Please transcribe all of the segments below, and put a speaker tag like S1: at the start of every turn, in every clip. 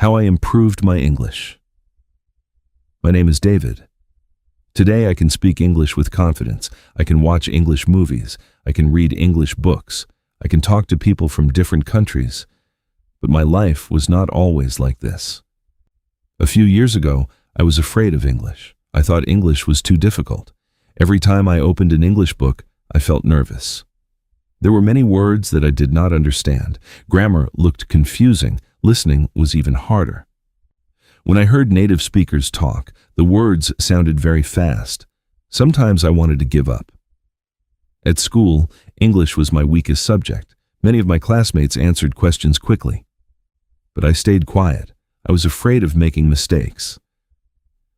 S1: How I improved my English. My name is David. Today I can speak English with confidence. I can watch English movies. I can read English books. I can talk to people from different countries. But my life was not always like this. A few years ago, I was afraid of English. I thought English was too difficult. Every time I opened an English book, I felt nervous. There were many words that I did not understand. Grammar looked confusing. Listening was even harder. When I heard native speakers talk, the words sounded very fast. Sometimes I wanted to give up. At school, English was my weakest subject. Many of my classmates answered questions quickly. But I stayed quiet. I was afraid of making mistakes.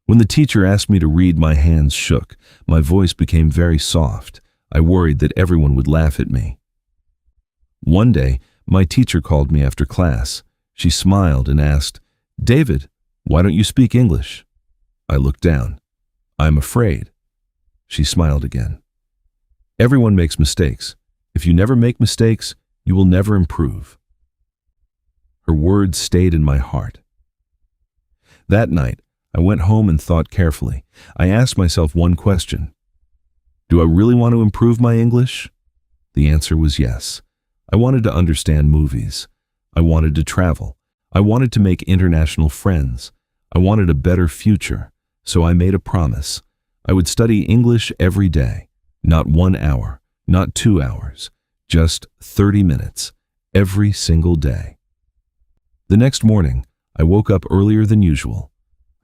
S1: When the teacher asked me to read, my hands shook. My voice became very soft. I worried that everyone would laugh at me. One day, my teacher called me after class. She smiled and asked, "David, why don't you speak English?" I looked down. "I'm afraid." She smiled again. Everyone makes mistakes. If you never make mistakes, you will never improve. Her words stayed in my heart. That night, I went home and thought carefully. I asked myself one question. Do I really want to improve my English? The answer was yes. I wanted to understand movies. I wanted to travel. I wanted to make international friends. I wanted a better future. So I made a promise. I would study English every day. Not 1 hour, not 2 hours, just 30 minutes, every single day. The next morning, I woke up earlier than usual.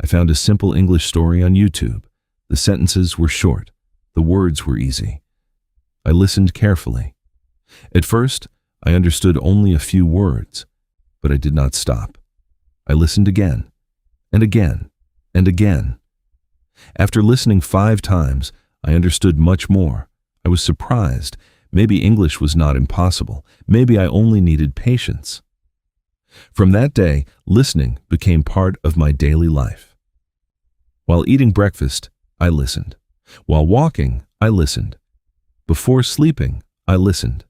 S1: I found a simple English story on YouTube. The sentences were short. The words were easy. I listened carefully. At first, I understood only a few words, but I did not stop. I listened again, and again, and again. After listening 5 times, I understood much more. I was surprised. Maybe English was not impossible. Maybe I only needed patience. From that day, listening became part of my daily life. While eating breakfast, I listened. While walking, I listened. Before sleeping, I listened.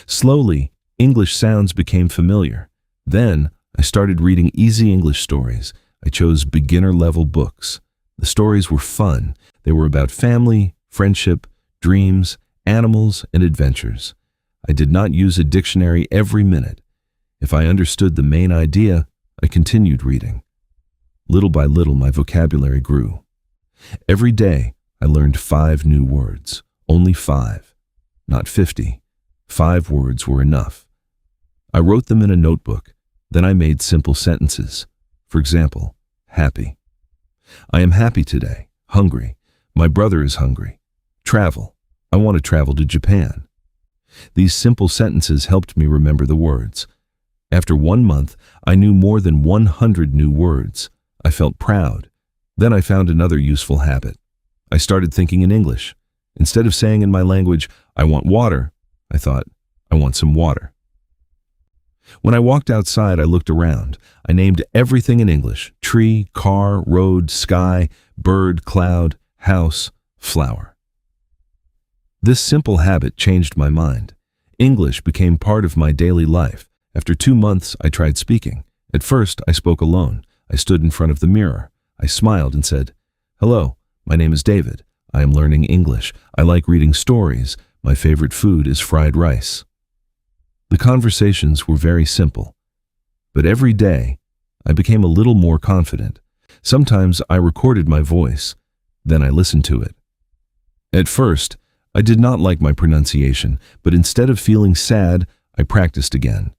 S1: Slowly, English sounds became familiar. Then, I started reading easy English stories. I chose beginner-level books. The stories were fun. They were about family, friendship, dreams, animals, and adventures. I did not use a dictionary every minute. If I understood the main idea, I continued reading. Little by little, my vocabulary grew. Every day, I learned 5 new words. Only 5, not 50. 5 words were enough. I wrote them in a notebook. Then I made simple sentences. For example, happy. I am happy today. Hungry. My brother is hungry. Travel. I want to travel to Japan. These simple sentences helped me remember the words. After 1 month, I knew more than 100 new words. I felt proud. Then I found another useful habit. I started thinking in English. Instead of saying in my language, "I want water," I thought, "I want some water." When I walked outside, I looked around. I named everything in English: tree, car, road, sky, bird, cloud, house, flower. This simple habit changed my mind. English became part of my daily life. After 2 months, I tried speaking. At first, I spoke alone. I stood in front of the mirror. I smiled and said, "Hello, my name is David. I am learning English. I like reading stories. My favorite food is fried rice." The conversations were very simple. But every day, I became a little more confident. Sometimes I recorded my voice. Then I listened to it. At first, I did not like my pronunciation, but instead of feeling sad, I practiced again.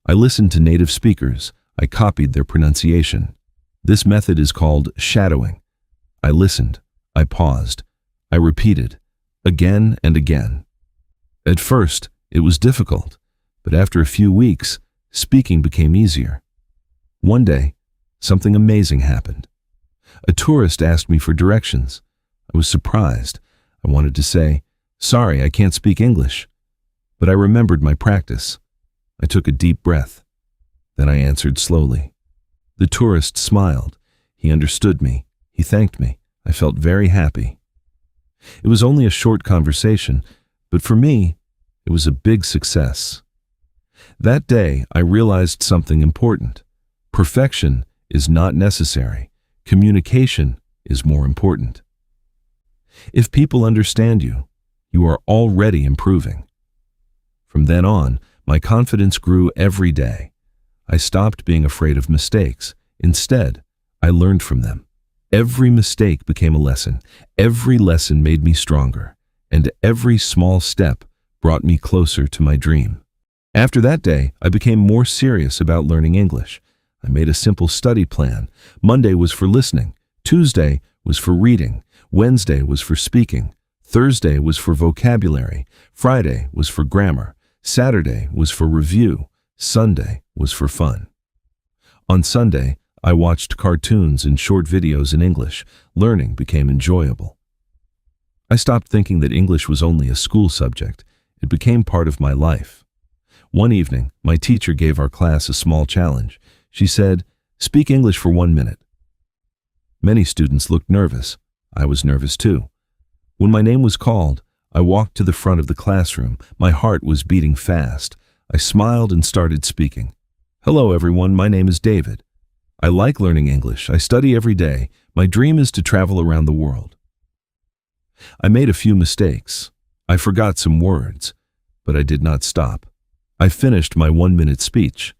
S1: I listened to native speakers. I copied their pronunciation. This method is called shadowing. I listened. I paused. I repeated, again and again. At first, it was difficult, but after a few weeks, speaking became easier. One day, something amazing happened. A tourist asked me for directions. I was surprised. I wanted to say, "Sorry, I can't speak English." But I remembered my practice. I took a deep breath. Then I answered slowly. The tourist smiled. He understood me. He thanked me. I felt very happy. It was only a short conversation, but for me, it was a big success. That day, I realized something important. Perfection is not necessary. Communication is more important. If people understand you, you are already improving. From then on, my confidence grew every day. I stopped being afraid of mistakes. Instead, I learned from them. Every mistake became a lesson. Every lesson made me stronger, and every small step brought me closer to my dream. After that day, I became more serious about learning English. I made a simple study plan. Monday was for listening. Tuesday was for reading. Wednesday was for speaking. Thursday was for vocabulary. Friday was for grammar. Saturday was for review. Sunday was for fun. On Sunday, I watched cartoons and short videos in English. Learning became enjoyable. I stopped thinking that English was only a school subject. It became part of my life. One evening, my teacher gave our class a small challenge. She said, "Speak English for 1 minute." Many students looked nervous. I was nervous too. When my name was called, I walked to the front of the classroom. My heart was beating fast. I smiled and started speaking. "Hello everyone, my name is David. I like learning English. I study every day. My dream is to travel around the world." I made a few mistakes. I forgot some words, but I did not stop. I finished my 1-minute speech.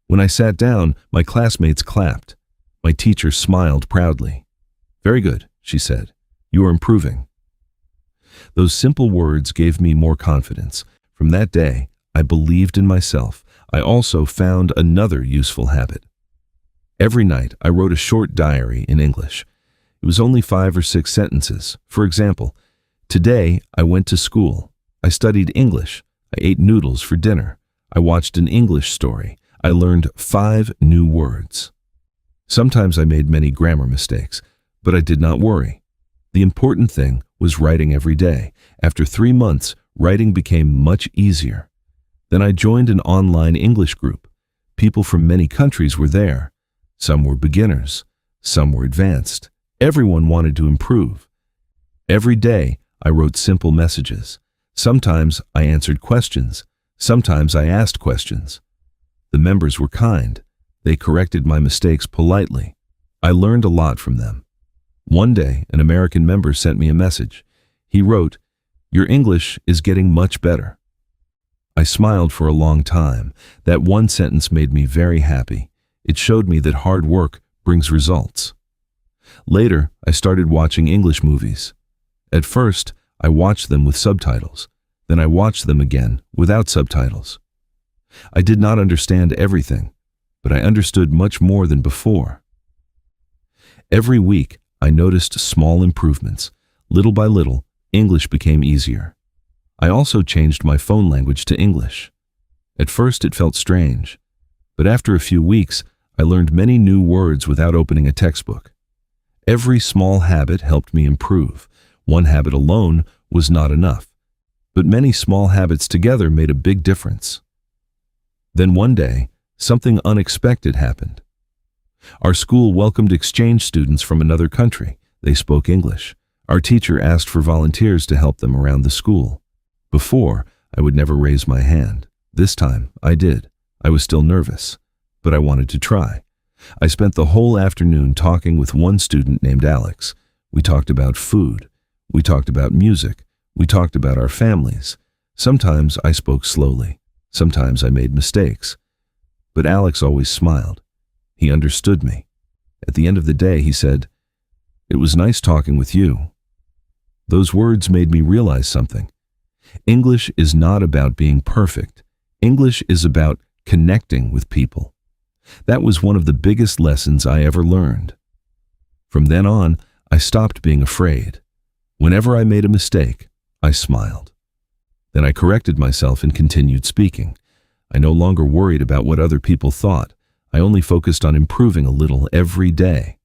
S1: When I sat down, my classmates clapped. My teacher smiled proudly. "Very good," she said. "You are improving." Those simple words gave me more confidence. From that day, I believed in myself. I also found another useful habit. Every night, I wrote a short diary in English. It was only 5 or 6 sentences. For example, today I went to school. I studied English. I ate noodles for dinner. I watched an English story. I learned 5 new words. Sometimes I made many grammar mistakes, but I did not worry. The important thing was writing every day. After 3 months, writing became much easier. Then I joined an online English group. People from many countries were there. Some were beginners. Some were advanced. Everyone wanted to improve. Every day, I wrote simple messages. Sometimes I answered questions. Sometimes I asked questions. The members were kind. They corrected my mistakes politely. I learned a lot from them. One day, an American member sent me a message. He wrote, "Your English is getting much better." I smiled for a long time. That one sentence made me very happy. It showed me that hard work brings results. Later, I started watching English movies. At first, I watched them with subtitles. Then I watched them again without subtitles. I did not understand everything, but I understood much more than before. Every week, I noticed small improvements. Little by little, English became easier. I also changed my phone language to English. At first, it felt strange, but after a few weeks, I learned many new words without opening a textbook. Every small habit helped me improve. One habit alone was not enough, but many small habits together made a big difference. Then one day, something unexpected happened. Our school welcomed exchange students from another country. They spoke English. Our teacher asked for volunteers to help them around the school. Before, I would never raise my hand. This time, I did. I was still nervous, but I wanted to try. I spent the whole afternoon talking with one student named Alex. We talked about food. We talked about music. We talked about our families. Sometimes I spoke slowly. Sometimes I made mistakes. But Alex always smiled. He understood me. At the end of the day, he said, "It was nice talking with you." Those words made me realize something. English is not about being perfect. English is about connecting with people. That was one of the biggest lessons I ever learned. From then on, I stopped being afraid. Whenever I made a mistake, I smiled. Then I corrected myself and continued speaking. I no longer worried about what other people thought. I only focused on improving a little every day.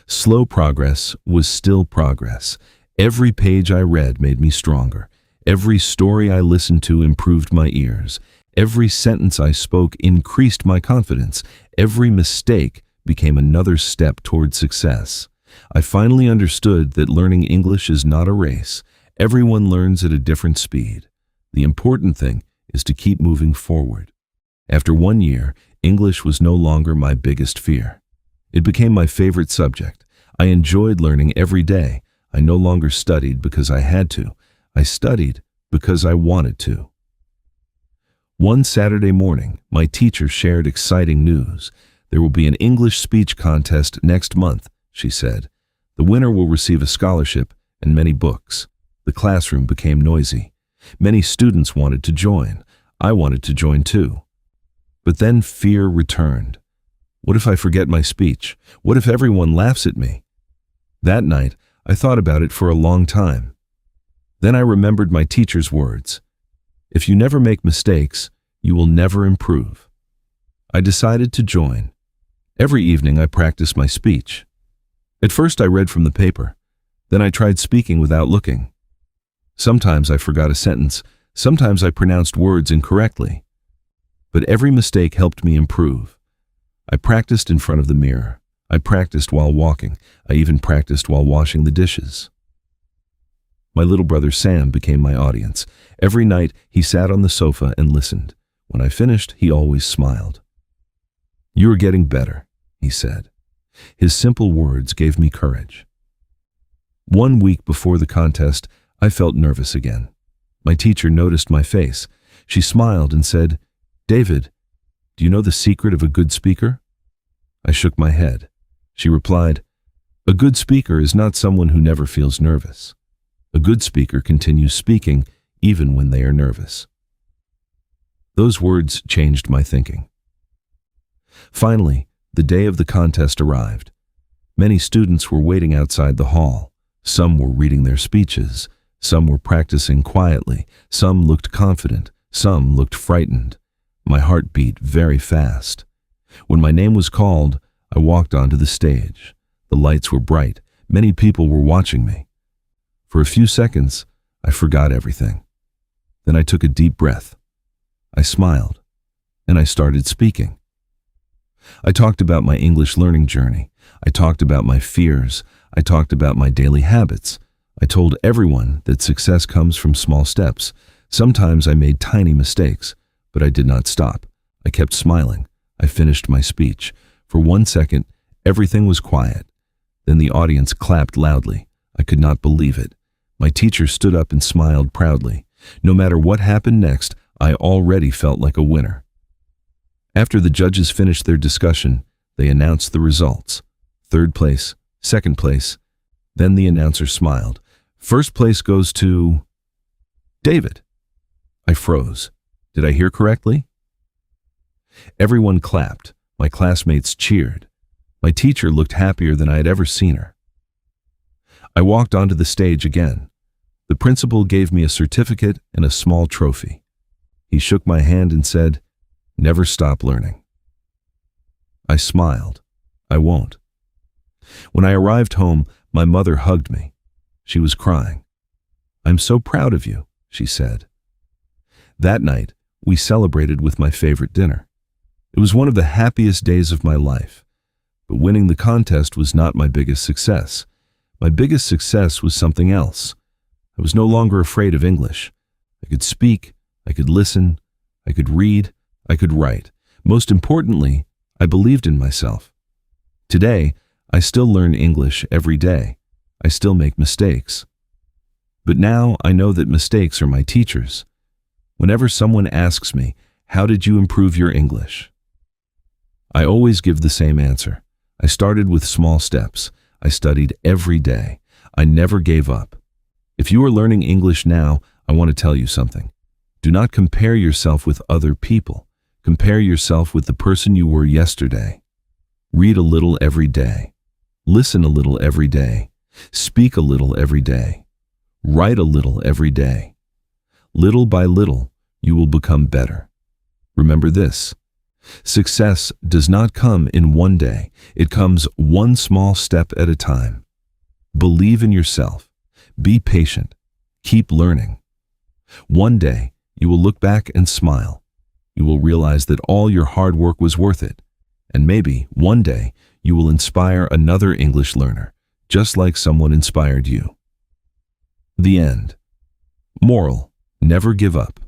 S1: Slow progress was still progress. Every page I read made me stronger. Every story I listened to improved my ears. Every sentence I spoke increased my confidence. Every mistake became another step toward success. I finally understood that learning English is not a race. Everyone learns at a different speed. The important thing is to keep moving forward. After 1 year, English was no longer my biggest fear. It became my favorite subject. I enjoyed learning every day. I no longer studied because I had to. I studied because I wanted to. One Saturday morning, my teacher shared exciting news. There will be an English speech contest next month, she said. The winner will receive a scholarship and many books. The classroom became noisy. Many students wanted to join. I wanted to join too. But then fear returned. What if I forget my speech? What if everyone laughs at me? That night, I thought about it for a long time. Then I remembered my teacher's words. If you never make mistakes, you will never improve. I decided to join. Every evening I practiced my speech. At first I read from the paper. Then I tried speaking without looking. Sometimes I forgot a sentence. Sometimes I pronounced words incorrectly. But every mistake helped me improve. I practiced in front of the mirror. I practiced while walking. I even practiced while washing the dishes. My little brother Sam became my audience. Every night he sat on the sofa and listened. When I finished, he always smiled. "You are getting better," he said. His simple words gave me courage. 1 week before the contest, I felt nervous again. My teacher noticed my face. She smiled and said, "David, do you know the secret of a good speaker?" I shook my head. She replied, "A good speaker is not someone who never feels nervous. A good speaker continues speaking even when they are nervous." Those words changed my thinking. Finally, the day of the contest arrived. Many students were waiting outside the hall. Some were reading their speeches. Some were practicing quietly. Some looked confident. Some looked frightened. My heart beat very fast. When my name was called, I walked onto the stage. The lights were bright. Many people were watching me. For a few seconds, I forgot everything. Then I took a deep breath. I smiled, and I started speaking. I talked about my English learning journey. I talked about my fears. I talked about my daily habits. I told everyone that success comes from small steps. Sometimes I made tiny mistakes, but I did not stop. I kept smiling. I finished my speech. For 1 second, everything was quiet. Then the audience clapped loudly. I could not believe it. My teacher stood up and smiled proudly. No matter what happened next, I already felt like a winner. After the judges finished their discussion, they announced the results. 3rd place, 2nd place. Then the announcer smiled. 1st place goes to David. I froze. Did I hear correctly? Everyone clapped. My classmates cheered. My teacher looked happier than I had ever seen her. I walked onto the stage again. The principal gave me a certificate and a small trophy. He shook my hand and said, "Never stop learning." I smiled. I won't. When I arrived home, my mother hugged me. She was crying. "I'm so proud of you," she said. That night, we celebrated with my favorite dinner. It was one of the happiest days of my life. But winning the contest was not my biggest success. My biggest success was something else. I was no longer afraid of English. I could speak, I could listen, I could read, I could write. Most importantly, I believed in myself. Today, I still learn English every day. I still make mistakes. But now I know that mistakes are my teachers. Whenever someone asks me, "How did you improve your English?" I always give the same answer. I started with small steps. I studied every day. I never gave up. If you are learning English now, I want to tell you something. Do not compare yourself with other people. Compare yourself with the person you were yesterday. Read a little every day. Listen a little every day. Speak a little every day. Write a little every day. Little by little, you will become better. Remember this. Success does not come in one day. It comes one small step at a time. Believe in yourself. Be patient. Keep learning. One day, you will look back and smile. You will realize that all your hard work was worth it. And maybe, one day, you will inspire another English learner, just like someone inspired you. The end. Moral: never give up.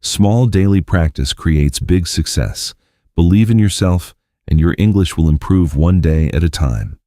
S1: Small daily practice creates big success. Believe in yourself, and your English will improve one day at a time.